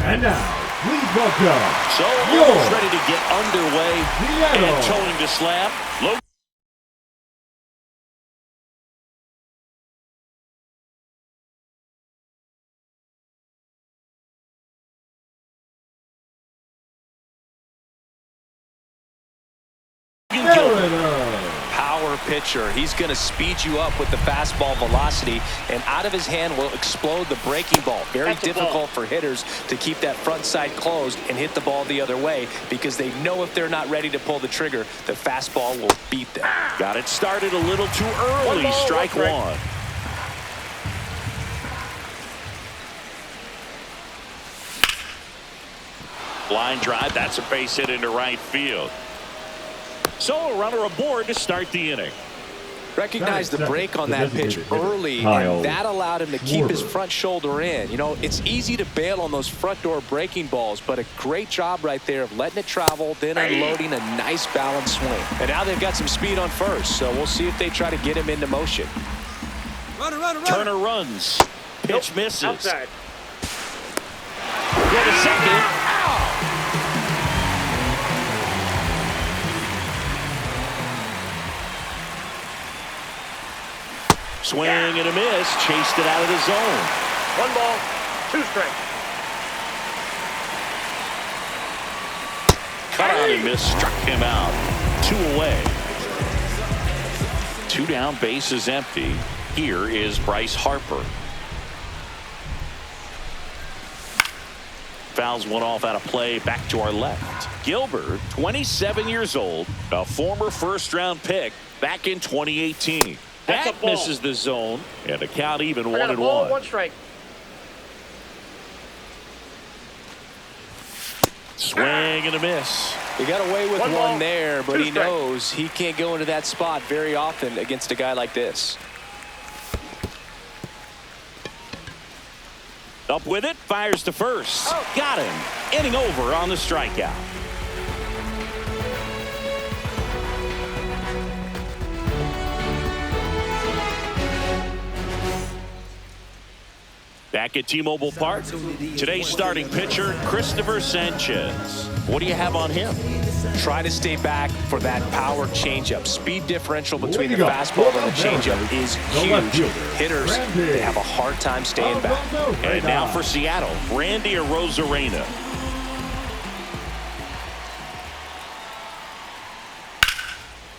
And now, please welcome. So almost ready to get underway and towing the slab. Power pitcher. He's going to speed you up with the fastball velocity, and out of his hand will explode the breaking ball. Very difficult for hitters to keep that front side closed and hit the ball the other way, because they know if they're not ready to pull the trigger, the fastball will beat them. Got it started a little too early. Strike one. Line drive. That's a base hit into right field. So a runner aboard to start the inning. Recognize the break on that pitch early, and that allowed him to keep his front shoulder in. You know, it's easy to bail on those front door breaking balls, but a great job right there of letting it travel, then unloading a nice balanced swing. And now they've got some speed on first, so we'll see if they try to get him into motion. Turner runs. Pitch misses. Outside. Go to second. Swing and a miss. Chased it out of the zone. 1 ball, 2 strikes. Cut out and miss. Struck him out. 2 away. 2 down. Bases empty. Here is Bryce Harper. Fouls one off out of play. Back to our left. Gilbert, 27 years old, a former first-round pick back in 2018. That misses the zone, and a count even 1-1. 1 strike. Swing and a miss. He got away with one one there, but he strikes. knows he can't go into that spot very often against a guy like this. Up with it, fires to first. Got him. Inning over on the strikeout. Back at T-Mobile Park, today's starting pitcher, Christopher Sanchez. What do you have on him? Try to stay back for that power changeup. Speed differential between the fastball and the changeup is huge. Hitters, they have a hard time staying back. And now for Seattle, Randy Arozarena.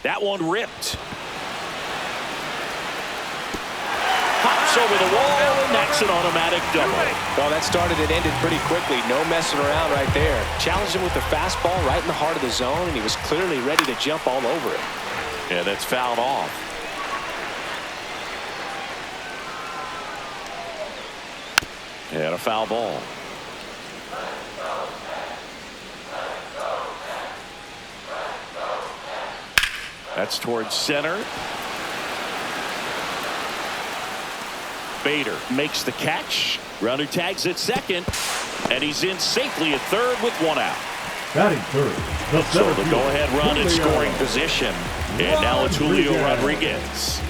That one ripped. Pops over the wall, and that's an automatic double. Well, that started and ended pretty quickly. No messing around right there. Challenged him with the fastball right in the heart of the zone, and he was clearly ready to jump all over it. Yeah, that's fouled off. And a foul ball. That's towards center. Bader makes the catch. Runner tags at second, and he's in safely at third with 1 out. Batting third. So the go-ahead run in scoring position, and now it's Julio Rodriguez.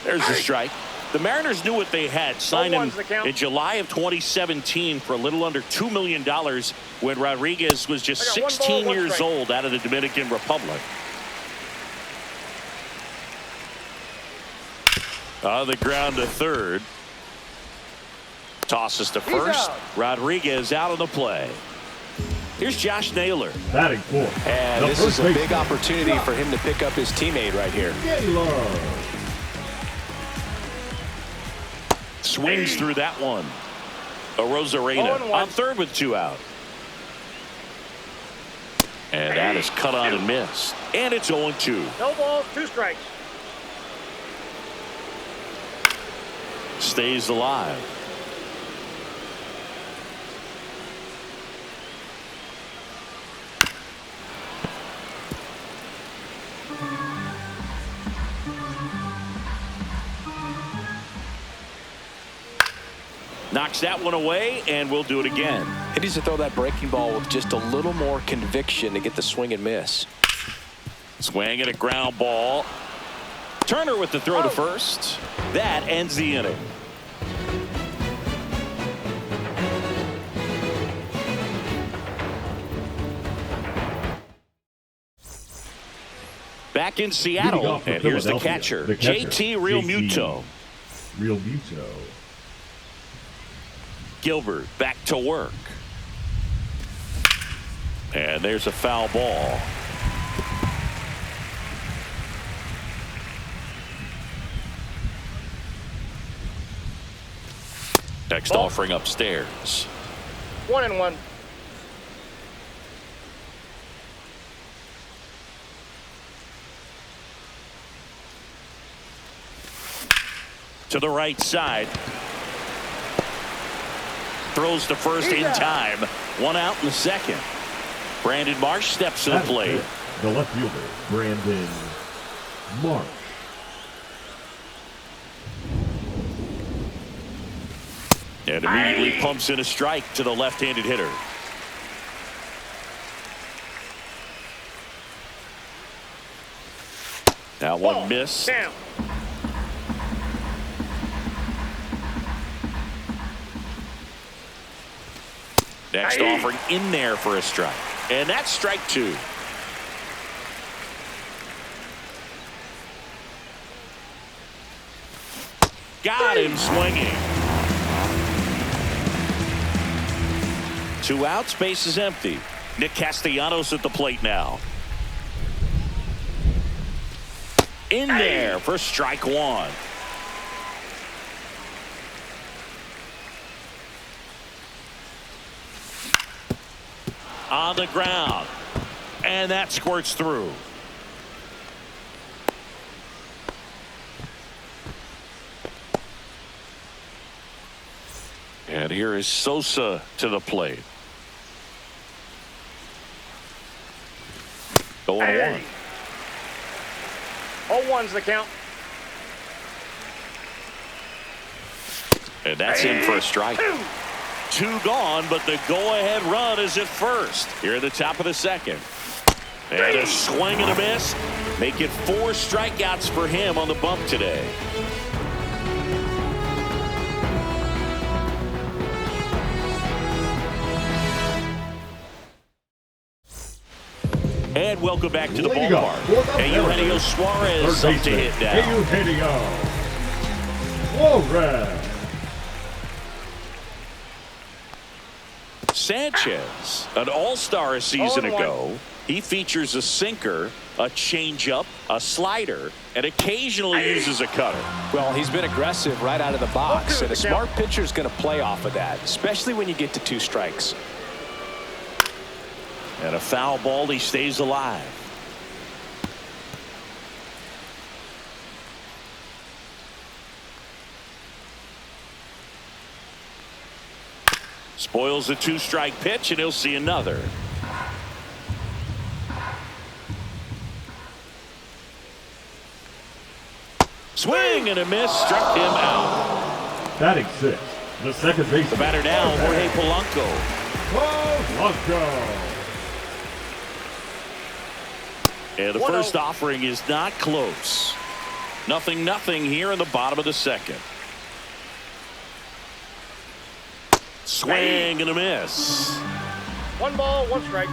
There's the strike. The Mariners knew what they had. Signed him in July of 2017 for a little under $2 million when Rodriguez was just 16 years old out of the Dominican Republic. On the ground to third. Tosses to first. Rodriguez out on the play. Here's Josh Naylor. Batting fourth. And this is a big opportunity for him to pick up his teammate right here. Swings through that one. Arozarena on third with 2 out. And that is cut on and missed. And it's 0-2. No balls, 2 strikes. Stays alive. Knocks that one away, and we'll do it again. He needs to throw that breaking ball with just a little more conviction to get the swing and miss. Swing and a ground ball. Turner with the throw to first. That ends the inning. back in Seattle. And here's the catcher, JT Realmuto. Gilbert back to work. And there's a foul ball. Next offering upstairs. 1-1. To the right side. Throws to first in time. One out in the second. Brandon Marsh steps to the plate. The left fielder, Brandon Marsh. And immediately pumps in a strike to the left-handed hitter. That one missed. Down. Next offering in there for a strike. And that's strike two. Got him swinging. 2 outs, base is empty. Nick Castellanos at the plate now. In there for strike one. On the ground. And that squirts through. And here is Sosa to the plate. 0-1. 0-1's the count. And that's in for a strike. Two gone, but the go-ahead run is at first. Here at the top of the second. And a swing and a miss. Make it 4 strikeouts for him on the bump today. And welcome back to the ballpark. Eugenio Suarez up to hit now. Eugenio Suarez. Sanchez, an all-star a season ago. He features a sinker, a changeup, a slider, and occasionally uses a cutter. Well, he's been aggressive right out of the box, and a smart pitcher is going to play off of that, especially when you get to 2 strikes. And a foul ball, he stays alive. Spoils a 2-strike pitch, and he'll see another. Swing and a miss, struck him out. Batting 6, the second baseman. The batter now, Jorge Polanco. Polanco. And the first offering is not close. 0-0 here in the bottom of the second. Swing and a miss. 1 ball, 1 strike.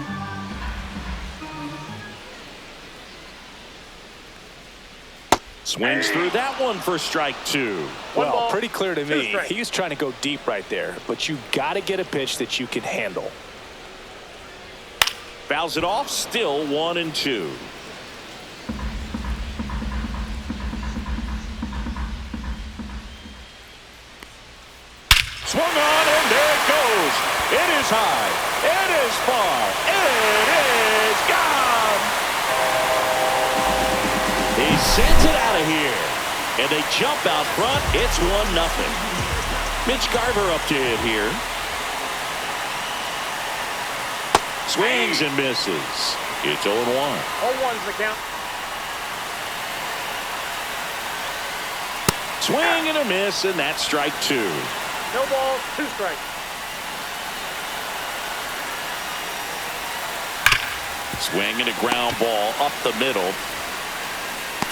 Swings through that one for strike 2. Well, pretty clear to me. He was trying to go deep right there, but you got to get a pitch that you can handle. Fouls it off, still 1-2. Swung on, and there it goes. It is high. It is far. It is gone. He sends it out of here. And they jump out front. It's 1-0. Mitch Garver up to hit here. Swings and misses. It's 0-1. 0-1's the count. Swing and a miss, and that's strike 2. No balls, 2 strikes. Swing and a ground ball up the middle.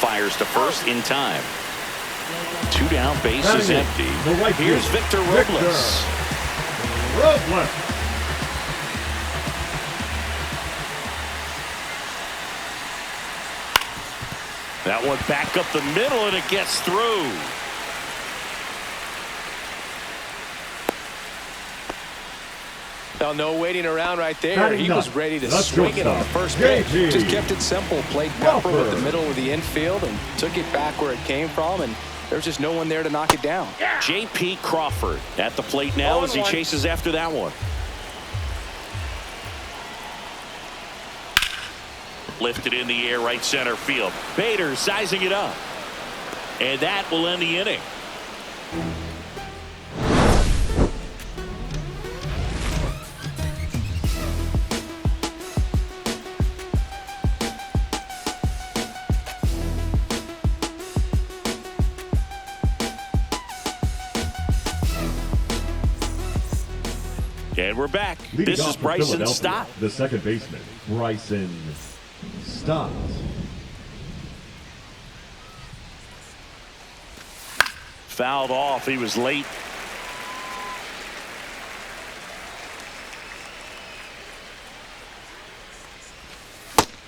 Fires to first in time. 2 down, base is empty. Here's Victor Robles. That one back up the middle, and it gets through. Now, no waiting around right there. Batting He was ninth. ready to Let's swing go, it on the Stop. first pitch. JP. Just kept it simple. Played proper with the Crawford. middle of the infield and took it back where it came from, and there's just no one there to knock it down. J.P. Crawford at the plate now as he 0-1. chases after that one. Lifted in the air, right center field. Bader sizing it up. And that will end the inning. And we're back. Leading This off is for Bryson Philadelphia, Stott. the second baseman, Bryson Stott. Fouled off. He was late.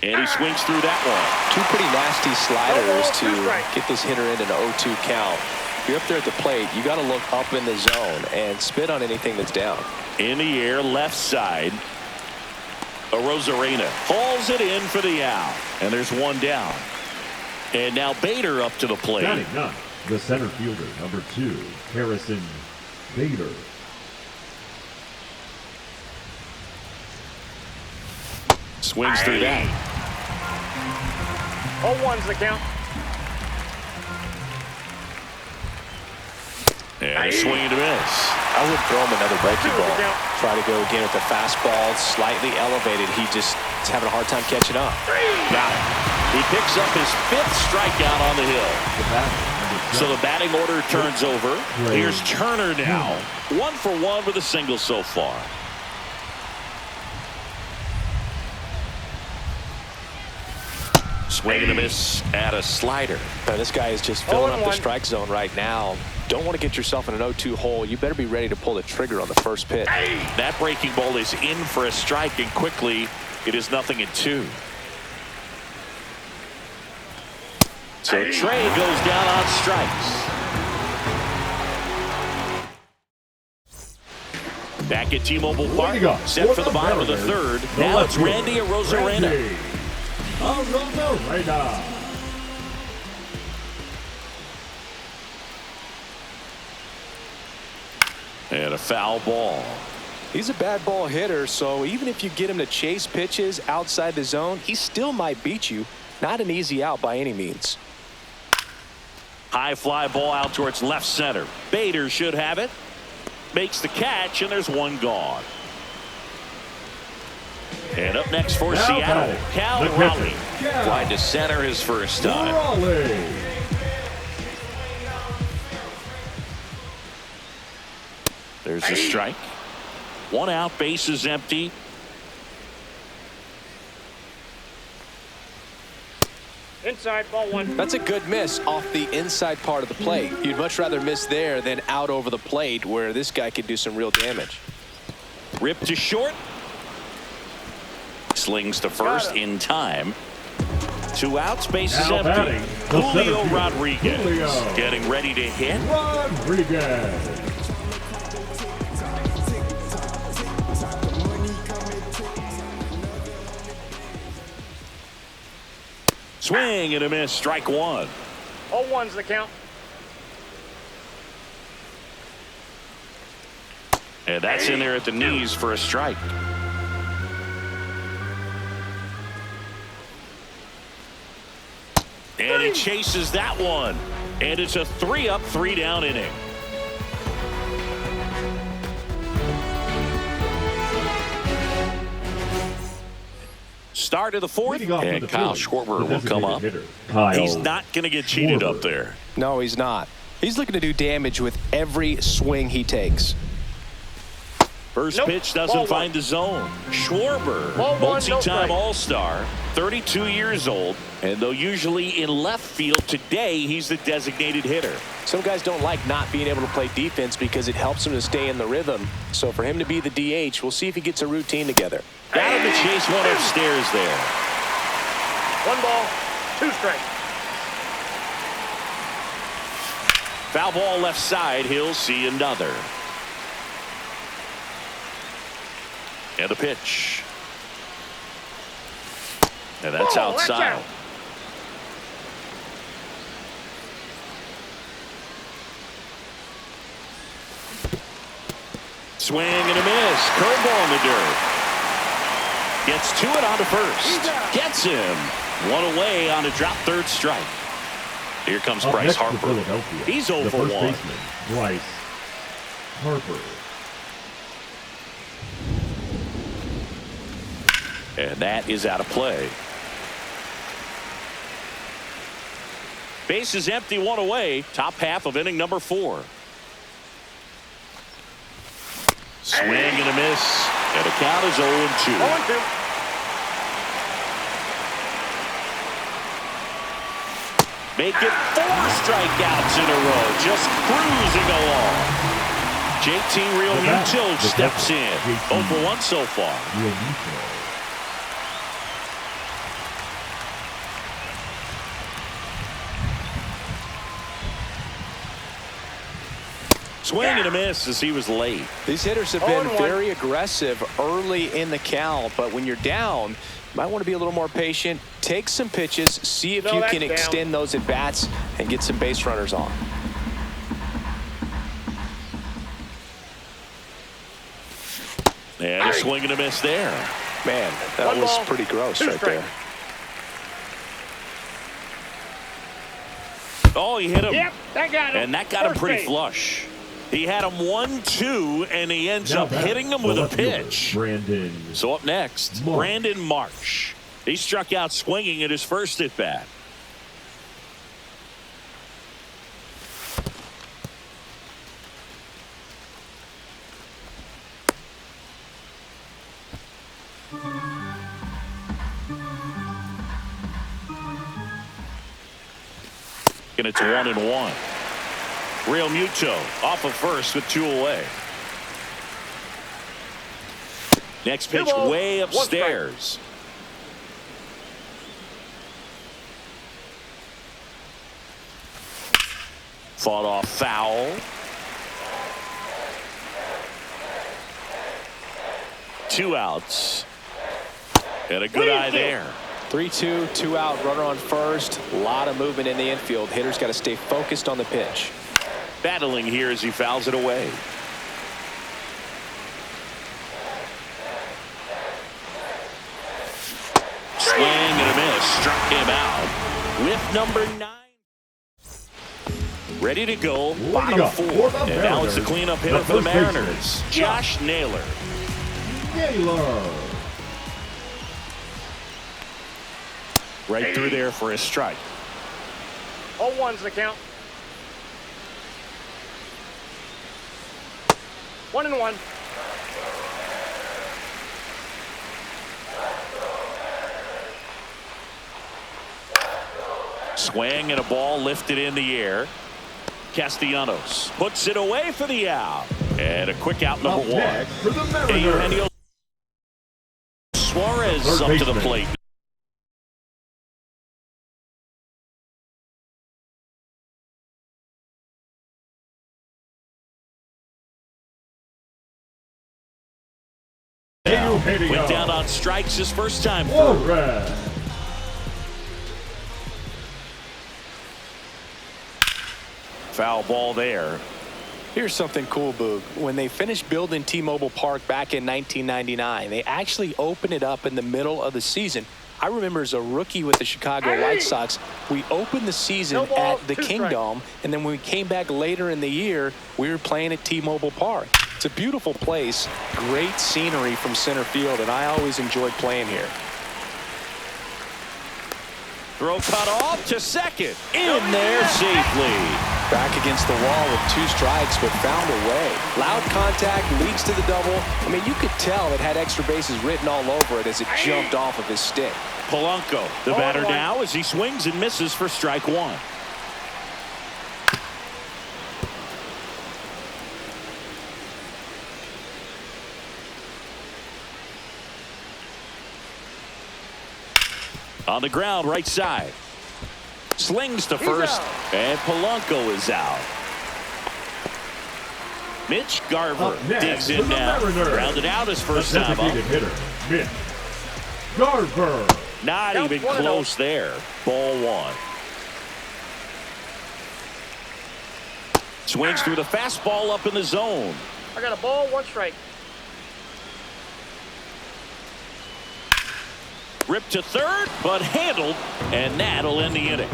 And he swings through that one. Two pretty nasty sliders No ball, to 2 strikes. get this hitter into an 0-2 count. If you're up there at the plate, you got to look up in the zone and spit on anything that's down. In the air, left side. Arozarena hauls it in for the out. And there's one down. And now Bader up to the plate. Batting ninth, the center fielder, number 2, Harrison Bader. Swings through that. 0-1's the count. And a swing and a miss. I would throw him another breaking 2-2 ball. the count. Try to go again with the fastball, slightly elevated. He just is having a hard time catching up. Got it. He picks up his 5th strikeout on the hill. The batter, number So the batting order turns over. Great. Here's Turner now. 1 for 1 with a single so far. Swing and a miss at a slider. Now, this guy is just filling up the 0-1. strike zone right now. Don't want to get yourself in an 0-2 hole. You better be ready to pull the trigger on the first pitch. That breaking ball is in for a strike, and quickly it is 0-2. So Trey goes down on strikes. Back at T-Mobile What do you Park, got? set for the What bottom of the Mariners? third. The Now left it's fielder, Randy Arozarena. Randy Arozarena. And a foul ball. He's a bad ball hitter, so even if you get him to chase pitches outside the zone, he still might beat you. Not an easy out by any means. High fly ball out towards left center. Bader should have it. Makes the catch, and there's one gone. And up next for Now Seattle, batting, Cal the Raleigh. catcher, Cal Flying to center his first time. Raleigh. There's a strike. 1 out, base is empty. Inside, ball 1. That's a good miss off the inside part of the plate. You'd much rather miss there than out over the plate where this guy could do some real damage. Rip to short. Slings to first Got it. in time. 2 outs, base is Now empty. batting, the Julio center fielder, Rodriguez Julio getting ready to hit. Rodriguez. Swing and a miss, strike 1. 0-1's the count. And that's in there at the knees for a strike. And he chases that one. And it's a 3-up, 3-down inning. Start of the 4th, Leading off for and the Kyle Phillies, Schwarber the will come up. designated hitter, Kyle He's not going to get cheated Schwarber. up there. No, he's not. He's looking to do damage with every swing he takes. First Nope. pitch doesn't Ball find one. the zone. Schwarber, Ball one, no multi-time strike. All-Star, 32 years old, and though usually in left field, today he's the designated hitter. Some guys don't like not being able to play defense because it helps them to stay in the rhythm. So for him to be the DH, we'll see if he gets a routine together. Got him to chase one upstairs there. 1 ball, 2 strikes. Foul ball left side. He'll see another. And a pitch. And that's outside. Swing and a miss. Curveball in the dirt. Gets to it onto first. Gets him. One away on a drop third strike. Here comes Bryce Harper. He's 0 for 1. Baseman, Bryce Harper. And that is out of play. Base is empty, one away. Top half of inning number 4. Swing and a miss. And the count is 0-2. 0-2. Make it 4 strikeouts in a row. Just cruising along. JT Realmuto steps in. 0 for 1 so far. Swing and a miss as he was late. These hitters have been very aggressive early in the count, but when you're down, you might want to be a little more patient. Take some pitches, see if you can extend those at bats and get some base runners on. And a swing and a miss there. Man, that was pretty gross right there. Oh, he hit him. Yep, that got him. And that got him pretty flush. He had him 1-2, and he ends up hitting him with a pitch. So up next, Brandon Marsh. He struck out swinging at his first at bat. And it's 1-1. Realmuto off of first with 2 away. Next pitch way upstairs. Fought off foul. 2 outs. And a good eye there. 3-2, 2 out, runner on first. A lot of movement in the infield. Hitters got to stay focused on the pitch. Battling here as he fouls it away. Swing and a miss. Struck him out. With number 9. Ready to go. Bottom 4. And now it's the cleanup hitter for the Mariners. Josh Naylor. Right through there for a strike. 0-1's the count. 1-1. Swing and a ball lifted in the air. Castellanos puts it away for the out. And a quick out number 1. For the Mariners. Eugenio Suarez up to the plate. Went down on strikes his first time through. Foul ball there. Here's something cool, Boog. When they finished building T-Mobile Park back in 1999, they actually opened it up in the middle of the season. I remember as a rookie with the Chicago White Sox, we opened the season at the Kingdome, and then when we came back later in the year, we were playing at T-Mobile Park. It's a beautiful place, great scenery from center field, and I always enjoyed playing here. Throw cut off to second. In there safely. Back against the wall with 2 strikes, but found a way. Loud contact, leads to the double. I mean, you could tell it had extra bases written all over it as it jumped off of his stick. Polanco, the batter now as he swings and misses for strike 1. On the ground, right side. Slings to first, and Polanco is out. Mitch Garver digs in for the now. Mariners, Grounded out his first the time up. designated hitter, Mitch Garver. Not Count even 1-0. close there. Ball one. Swings through the fastball up in the zone. I got a ball, 1 strike. Ripped to third, but handled, and that'll end the inning.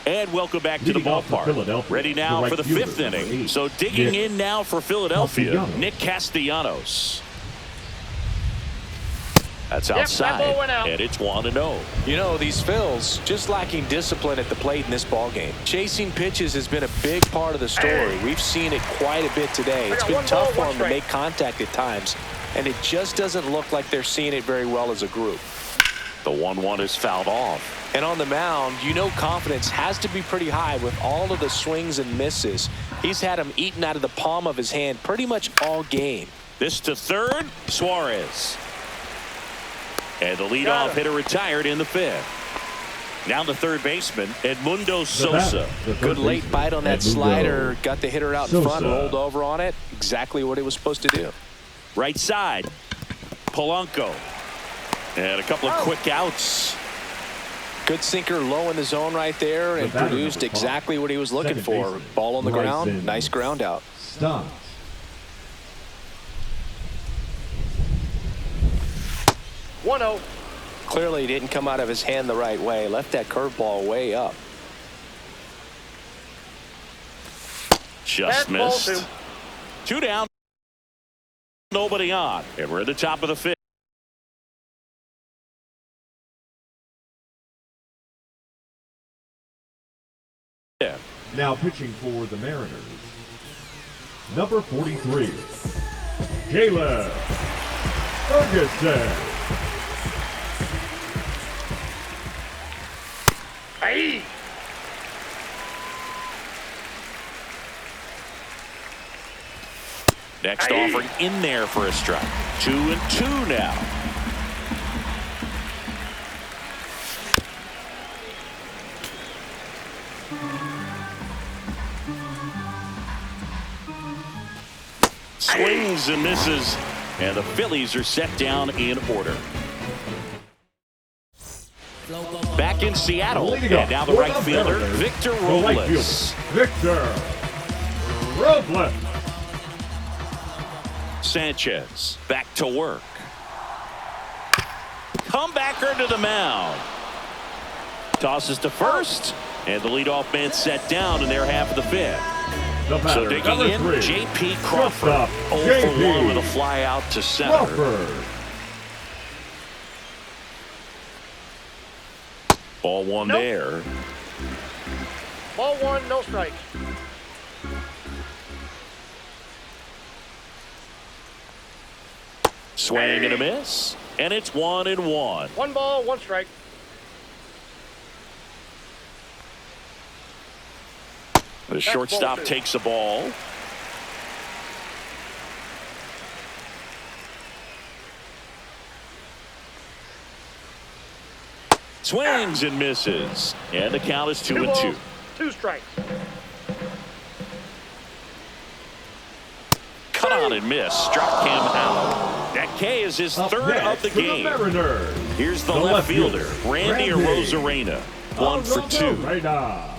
And welcome back to the Leading off for ballpark. Philadelphia, Ready now the for the right fielder, fifth inning. number 8, So digging Nick in now for Philadelphia, Castellanos. Nick Castellanos. That's Yep, outside, that ball went out. and it's 1-0. You know, these Phils just lacking discipline at the plate in this ball game. Chasing pitches has been a big part of the story. We've seen it quite a bit today. It's got been 1 tough ball, for 1 them to strike. make contact at times, and it just doesn't look like they're seeing it very well as a group. The 1-1 is fouled off. And on the mound, you know confidence has to be pretty high with all of the swings and misses. He's had them eaten out of the palm of his hand pretty much all game. This to third, Suarez. And the Got leadoff him. hitter retired in the fifth. Now the third baseman, Edmundo The Sosa. batter, the third Good late baseman, bite on that Edmundo slider. Got the hitter out in front, Sosa. rolled over on it. Exactly what it was supposed to do. Right side, Polanco. And a couple of quick outs. Good sinker low in the zone right there and The batter, produced number 5, exactly what he was looking second for. baseman, Ball on the ground, Bryson nice ground out. Stott. 1-0. Clearly he didn't come out of his hand the right way. Left that curveball way up. Just That's ball missed. 2 down. Nobody on. And we're at the top of the fifth. Yeah. Now pitching for the Mariners, number 43, Caleb Ferguson. Hey. Next Aye. offering in there for a strike. 2-2 now. Swings and misses, and the Phillies are set down in order. Back in Seattle, Leading and up now the for right the fielder, Mariners, Victor the right Robles. fielder, Victor Robles. Sanchez back to work. Comebacker to the mound. Tosses to first, and the leadoff man set down in their half of the fifth. The batter, So digging number in, 3, J.P. Crawford. Shortstop, 0 for J.P. 1 with a fly out to center. Crawford. Ball one Nope. there. Ball 1, no strikes. Swing and a miss, and it's 1-1. 1 ball, 1 strike. The shortstop ball 2. takes a ball. Swings and misses, and the count is 2 2-2. balls, 2 strikes. Cut on and miss, struck him out. That K is his Up third next of the for game. Mariners, Here's the left fielder, Randy Arozarena. 1 for 2. Arozarena.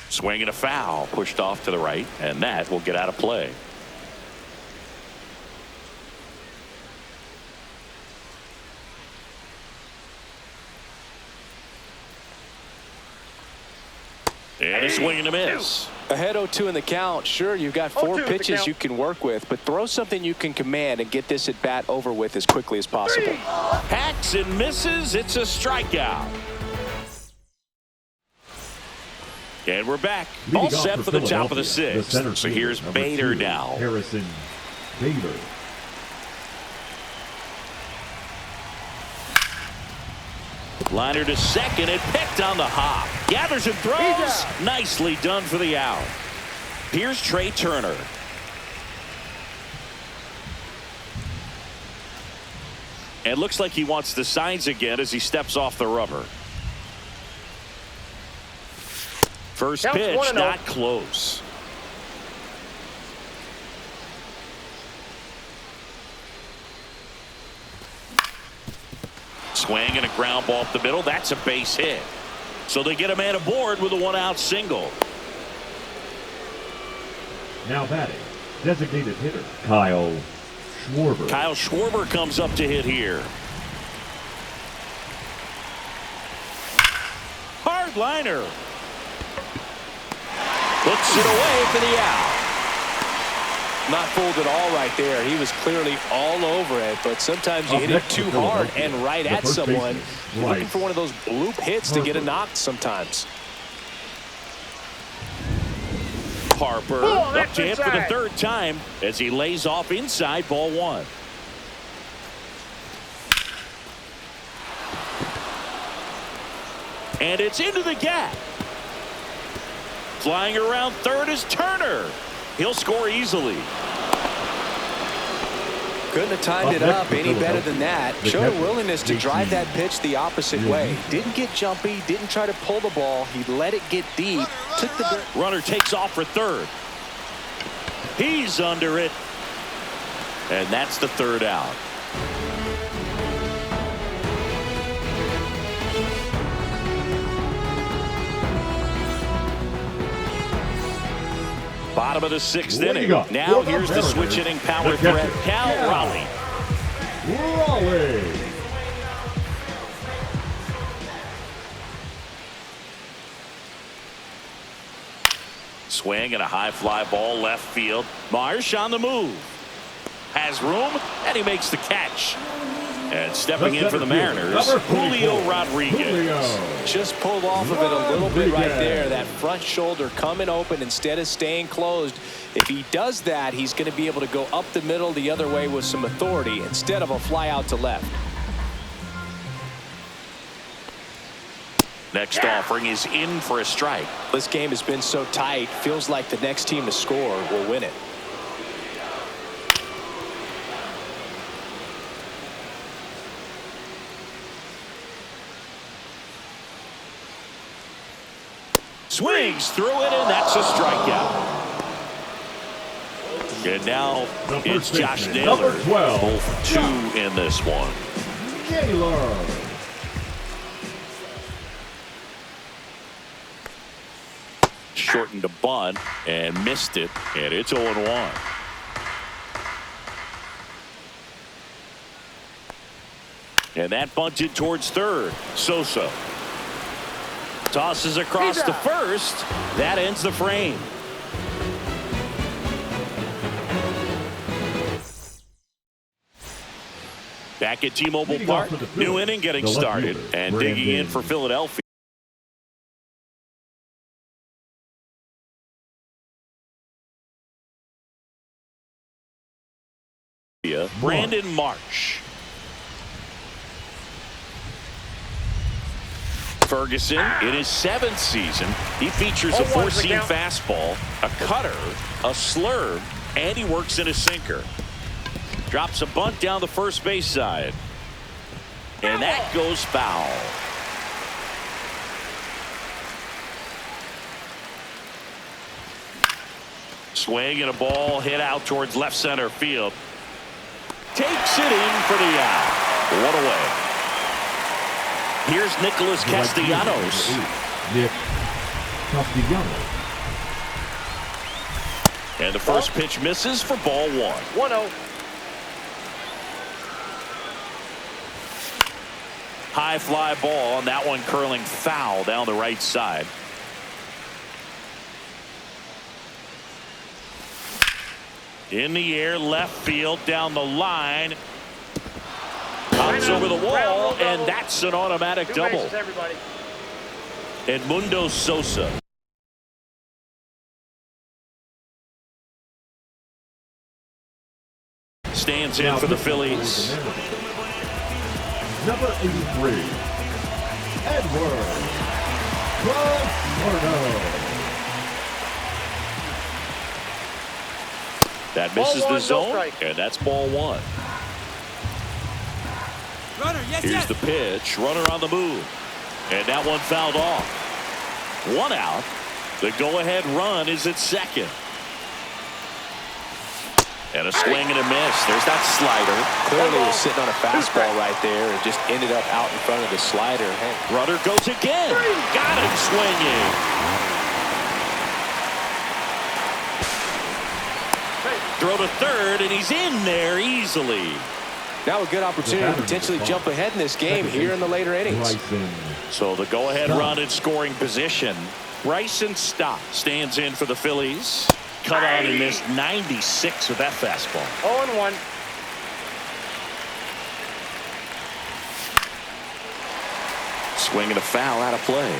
Swing and a foul, pushed off to the right, and that will get out of play. And a swing and a miss. Ahead 0-2 in the count. Sure, you've got 4 0-2 is the pitches count. you can work with, but throw something you can command and get this at bat over with as quickly as possible. 3. Hacks and misses. It's a strikeout. And we're back. All Leading off set for the top of the Philadelphia, sixth. center So fielder, here's number Bader 2, now. Harrison Bader. Liner to second and picked on the hop. Gathers and throws. He's out. Nicely done for the out. Here's Trey Turner. And looks like he wants the signs again as he steps off the rubber. First Counts pitch, 1-0. not close. Swing and a ground ball up the middle. That's a base hit. So they get a man aboard with a one-out single. Now batting, designated hitter Kyle Schwarber. Kyle Schwarber comes up to hit here. Hard liner. Puts it away for the out. Not fooled at all right there. He was clearly all over it, but sometimes you hit it too hard and right at someone. You're looking for one of those bloop hits to get a knock sometimes. Harper up to hit for the third time as he lays off inside, ball one. And it's into the gap. Flying around third is Turner. He'll score easily. Couldn't have timed it up any better than that. Showed a willingness to drive that pitch the opposite way. Didn't get jumpy, didn't try to pull the ball. He let it get deep. Took the runner takes off for third. He's under it. And that's the third out. Bottom of the sixth inning. Now here's the switch hitting power threat, Cal Raleigh. Raleigh. Swing and a high fly ball left field. Marsh on the move. Has room, and he makes the catch. And stepping in for the Mariners, Julio Rodriguez. Just pulled off of it a little bit right there. That front shoulder coming open instead of staying closed. If he does that, he's going to be able to go up the middle the other way with some authority instead of a fly out to left. Next offering is in for a strike. This game has been so tight. Feels like the next team to score will win it. Swings through it, and that's a strikeout. And now it's Josh Naylor. 0 for 2 in this one. Naylor. Shortened a bunt and missed it, and it's 0-1. And that bunted towards third. Sosa tosses across to first. That ends the frame. Back at T-Mobile Park, new inning getting started, and digging in for Philadelphia. Brandon Marsh. Ferguson in his 7th season. He features a 4-seam fastball, a cutter, a slurve, and he works in a sinker. Drops a bunt down the first base side. And that goes foul. Swing and a ball hit out towards left center field. Takes it in for the out. 1 away. Here's Nicholas Castellanos. Nick Castellanos. And the first pitch misses for ball 1. 1-0. High fly ball, and that one curling foul down the right side. In the air, left field, down the line. Comes over the wall, and that's an automatic double. Edmundo Sosa. Stands in for the Phillies. Number 83, Edward Camargo. That misses the zone, and that's ball 1. Here's the pitch. Runner on the move. And that one fouled off. 1 out. The go-ahead run is at second. And a swing and a miss. There's that slider. Clearly was sitting on a fastball right there and just ended up out in front of the slider. Hey. Runner goes again. Got him swinging. Throw to third, and he's in there easily. Now a good opportunity to potentially jump ahead in this game here in the later innings. So the go-ahead run in scoring position. Bryson Stott stands in for the Phillies. Cut on and missed 96 with that fastball. 0-1. Swing and a foul out of play.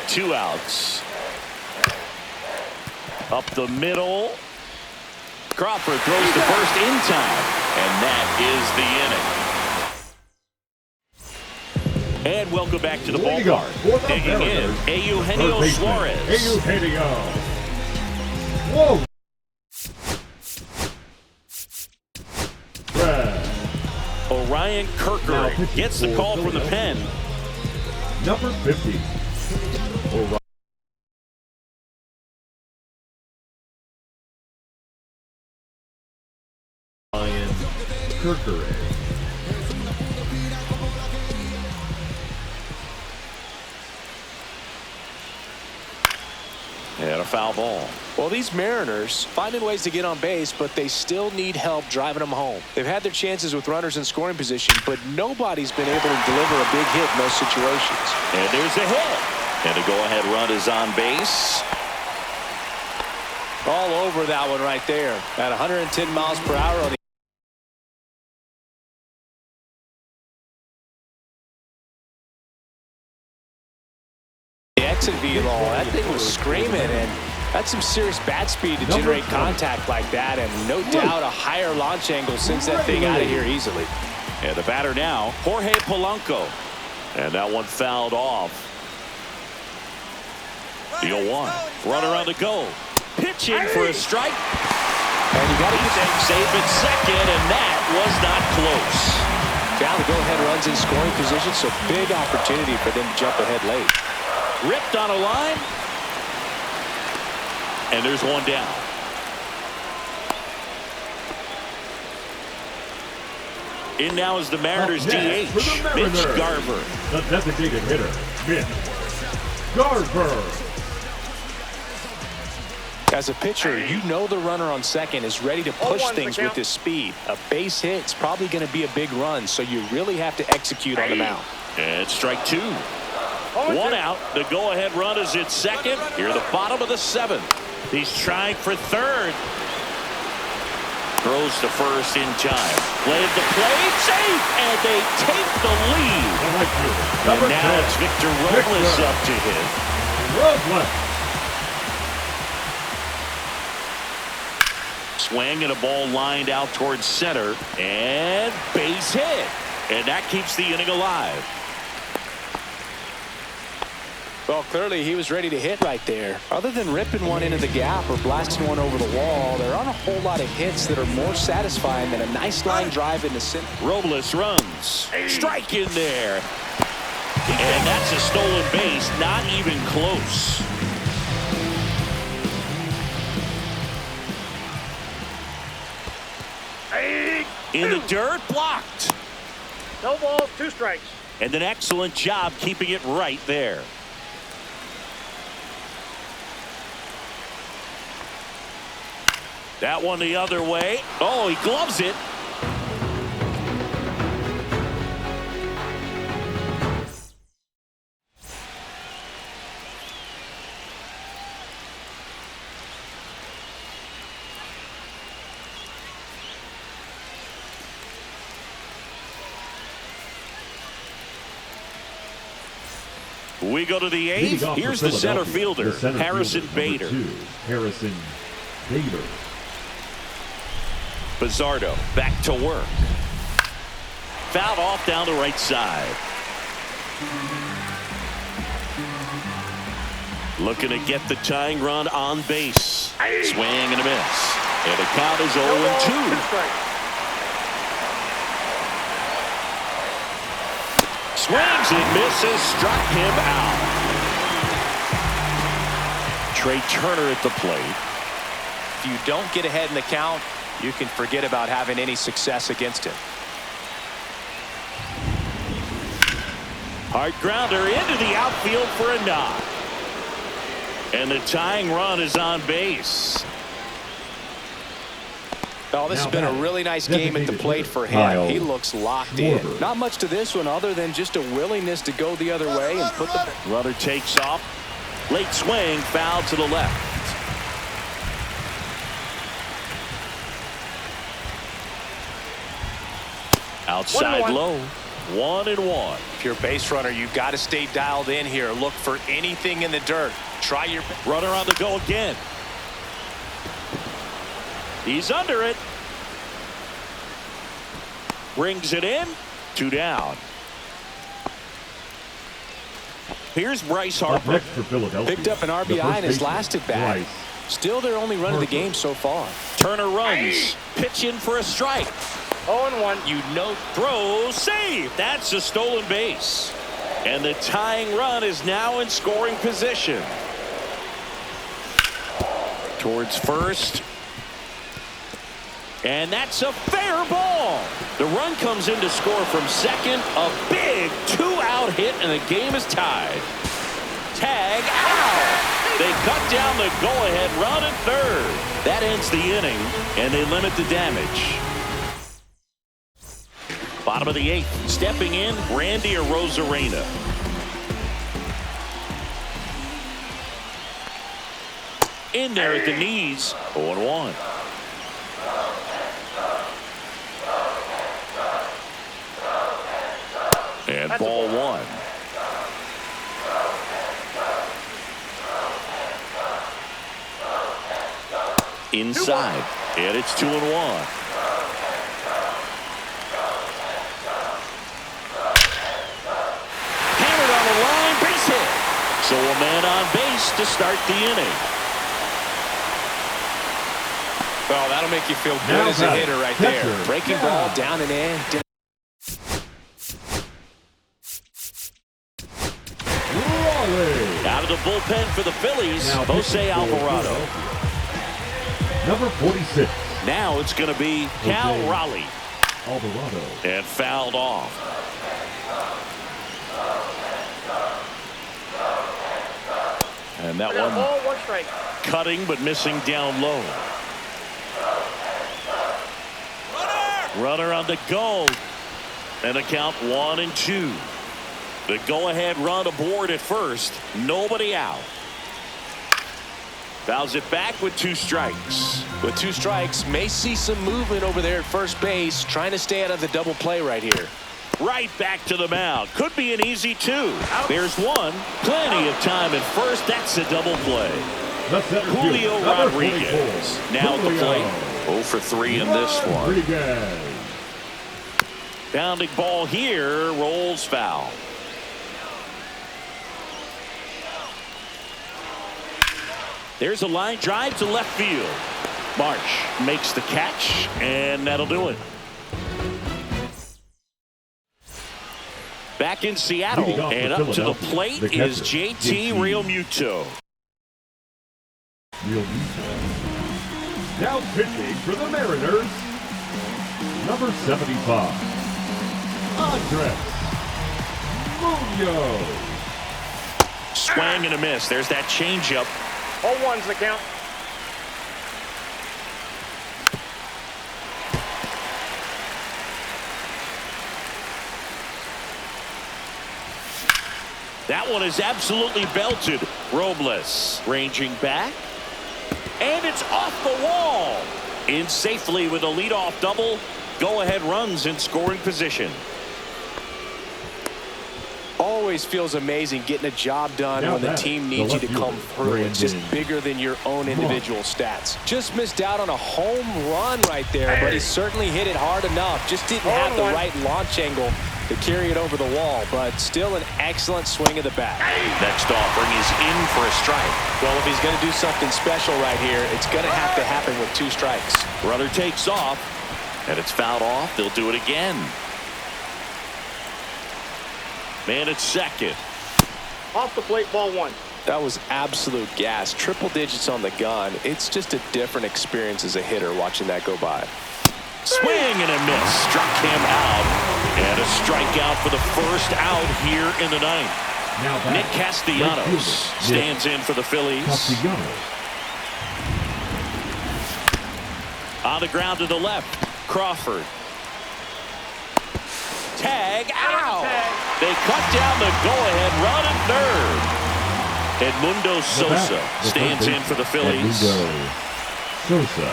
Two outs. Up the middle. Crawford throws the first in time, and that is the inning. And welcome back to the ballpark. Digging in, Eugenio Suarez. Eugenio. Whoa. Orion Kerkering gets the call from the pen. Number 50. Orion Kerkering. And a foul ball. Well, these Mariners finding ways to get on base, but they still need help driving them home. They've had their chances with runners in scoring position, but nobody's been able to deliver a big hit in those situations. And there's a hit. And a go-ahead run is on base. All over that one right there. At 110 miles per hour on the exit velo. That thing was screaming, and that's some serious bat speed to generate contact like that, and no doubt a higher launch angle sends that thing out of here easily. And the batter now, Jorge Polanco. And that one fouled off. The 0-1. Runner on the go. Pitching for a strike. And you got to get that safe at second, and that was not close. Now the go-ahead runs in scoring position, so big opportunity for them to jump ahead late. Ripped on a line. And there's one down. In now is the Mariners DH, Mitch Garver. The designated hitter, Mitch Garver. As a pitcher, you know the runner on second is ready to push things with his speed. A base hit's probably going to be a big run, so you really have to execute on the mound. And strike two. One out. The go-ahead run is at second. Here at the bottom of the seventh. He's trying for third. Throws to first in time. Play at the plate. Safe. And they take the lead. And now it's Victor Robles up to hit. Robles. Swing and a ball lined out towards center. And base hit. And that keeps the inning alive. Well, clearly he was ready to hit right there. Other than ripping one into the gap or blasting one over the wall, there aren't a whole lot of hits that are more satisfying than a nice line drive in the center. Robles runs. Strike in there. And that's a stolen base. Not even close. In the dirt, blocked. No balls, 2 strikes. And an excellent job keeping it right there. That one the other way. Oh, he gloves it. We go to the 8th. Here's the center fielder, Harrison Bader. Harrison Bader. Bizzardo back to work. Fouled off down the right side. Looking to get the tying run on base. Swing and a miss. And the count is 0-2. swings and misses, struck him out. Trey Turner at the plate. If you don't get ahead in the count, you can forget about having any success against him. Hard grounder into the outfield for a knock. And the tying run is on base. Oh, this has been a really nice game at the plate for him. He looks locked in. Not much to this one other than just a willingness to go the other way and put the runner takes off. Late swing, foul to the left. Outside low. 1-1. If you're a base runner, you've got to stay dialed in here. Look for anything in the dirt. Try your runner on the go again. He's under it. Brings it in. 2 down. Here's Bryce Harper. Picked up an RBI in his last at bat. Still their only run of the game so far. Turner runs. Pitch in for a strike. 0-1. You know, throw, save. That's a stolen base. And the tying run is now in scoring position. Towards first. And that's a fair ball. The run comes in to score from second. A big 2-out hit, and the game is tied. Tag out. They cut down the go-ahead run at third. That ends the inning, and they limit the damage. Bottom of the 8th. Stepping in, Randy Arozarena. In there at the knees. 0-1. And that's ball 1. Inside. And it's 2-1. So a man on base to start the inning. Oh, that'll make you feel good as a hitter right there. Breaking ball down and in. Out of the bullpen for the Phillies, Jose Alvarado. Number 46. Now it's going to be Cal Raleigh. Alvarado. And fouled off. And that one ball, 1 strike. Cutting but missing down low. Runner on the go. And a count 1-2. The go-ahead run aboard at first. Nobody out. Fouls it back with 2 strikes. With 2 strikes, may see some movement over there at first base. Trying to stay out of the double play right here. Right back to the mound. Could be an easy 2. There's 1. Plenty of time at first. That's a double play. Julio Rodriguez now at the plate. 0 for 3 in this one. Bounding ball here. Rolls foul. There's a line drive to left field. Marsh makes the catch, and that'll do it. Back in Seattle, and up to the plate is JT Realmuto. Now pitching for the Mariners, number 75, Andres Munoz. Swing and a miss. There's that changeup. 0-1's the count. That one is absolutely belted. Robles ranging back. And it's off the wall. In safely with a leadoff double. Go-ahead runs in scoring position. Always feels amazing getting a job done when the team needs you to come through. It's just bigger than your own individual stats. Just missed out on a home run right there, but he certainly hit it hard enough. Just didn't have the right launch angle to carry it over the wall, but still an excellent swing of the bat. Next offering is in for a strike. Well, if he's going to do something special right here, it's going to have to happen with 2 strikes. Runner takes off, and it's fouled off. They'll do it again. Man at second. Off the plate, ball 1. That was absolute gas. Triple digits on the gun. It's just a different experience as a hitter watching that go by. Swing and a miss. Struck him out. And a strikeout for the first out here in the ninth. Now back, Nick Castellanos stands in for the Phillies. Castellanos. On the ground to the left. Crawford. Tag out. They cut down the go-ahead run at third. Edmundo Sosa stands in for the Phillies. Edmundo Sosa.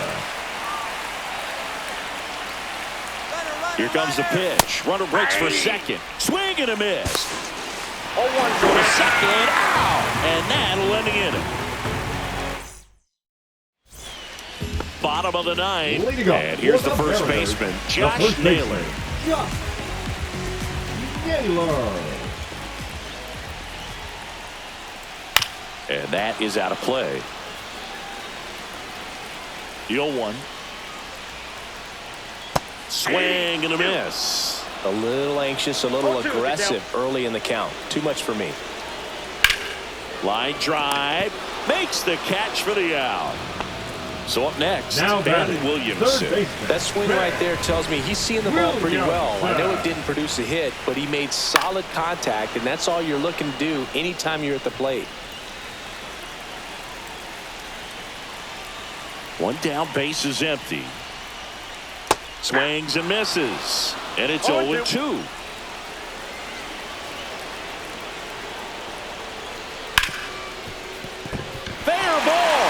Here comes the pitch. Runner breaks for second. Swing and a miss. 0-1 For a second out. And that'll end the inning. Bottom of the ninth. And here's the first baseman, Josh Naylor. Josh Naylor. And that is out of play. The 0-1. Swing and a miss. A little anxious, a little aggressive early in the count. Too much for me. Line drive. Makes the catch for the out. So up next, Ben Williamson. That swing right there tells me he's seeing the ball pretty well. I know it didn't produce a hit, but he made solid contact, and that's all you're looking to do anytime you're at the plate. One down, base is empty. Swings and misses. And it's 0-2. Fair ball.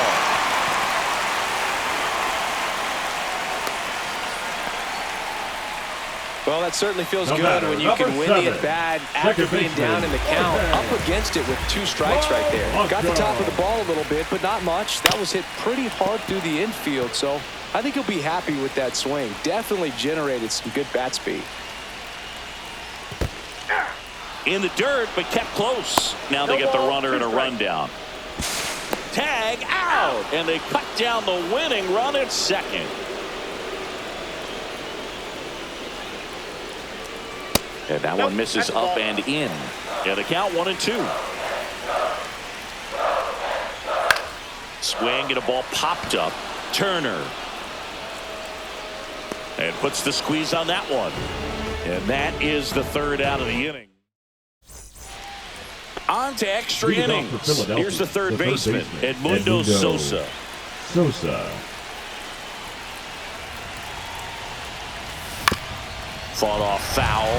Well, that certainly feels good when you can win the at-bat after being down in the count. Up against it with 2 strikes right there. Got the top of the ball a little bit, but not much. That was hit pretty hard through the infield, so I think he'll be happy with that swing. Definitely generated some good bat speed. In the dirt, but kept close. Now they get the runner and a rundown. Tag out, and they cut down the winning run at second. And that one misses up and in. Yeah, the count 1-2. Swing and a ball popped up. Turner. And puts the squeeze on that one. And that is the third out of the inning. On to extra innings. Here's the third baseman, Edmundo Sosa. Fought off foul.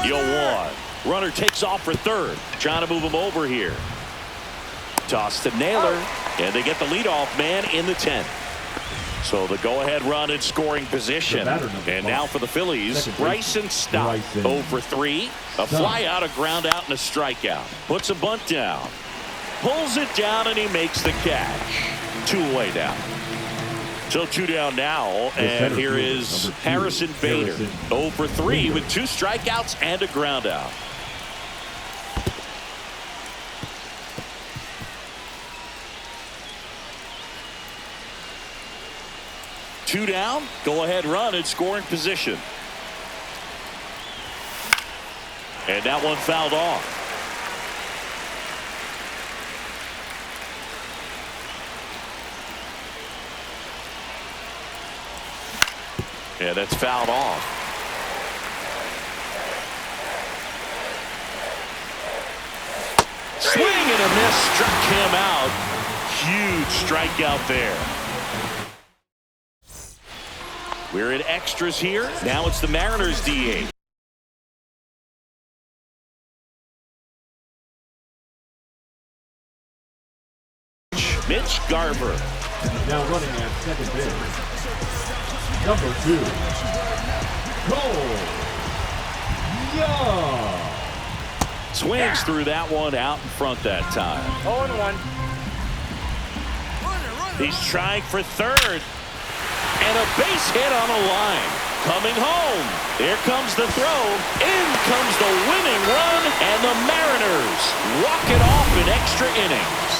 The 0-1. Runner takes off for third. Trying to move him over here. Toss to Naylor. And they get the leadoff man in the 10th. So the go-ahead run in scoring position. And now for the Phillies, Bryson Stott. 0 for 3. A fly out, a ground out, and a strikeout. Puts a bunt down. Pulls it down, and he makes the catch. 2 away down. So 2 down now, and here is Harrison Bader. 0 for 3 with 2 strikeouts and a ground out. Two down, go ahead run in scoring position. And that one fouled off. Yeah, that's fouled off. Swing and a miss, struck him out. Huge strikeout there. We're in extras here. Now it's the Mariners DH. Mitch Garver. Now running at second base. Number 2, Cole Young. Swings through that one out in front that time. 0-1. He's trying for third. And a base hit on a line. Coming home. Here comes the throw. In comes the winning run. And the Mariners walk it off in extra innings.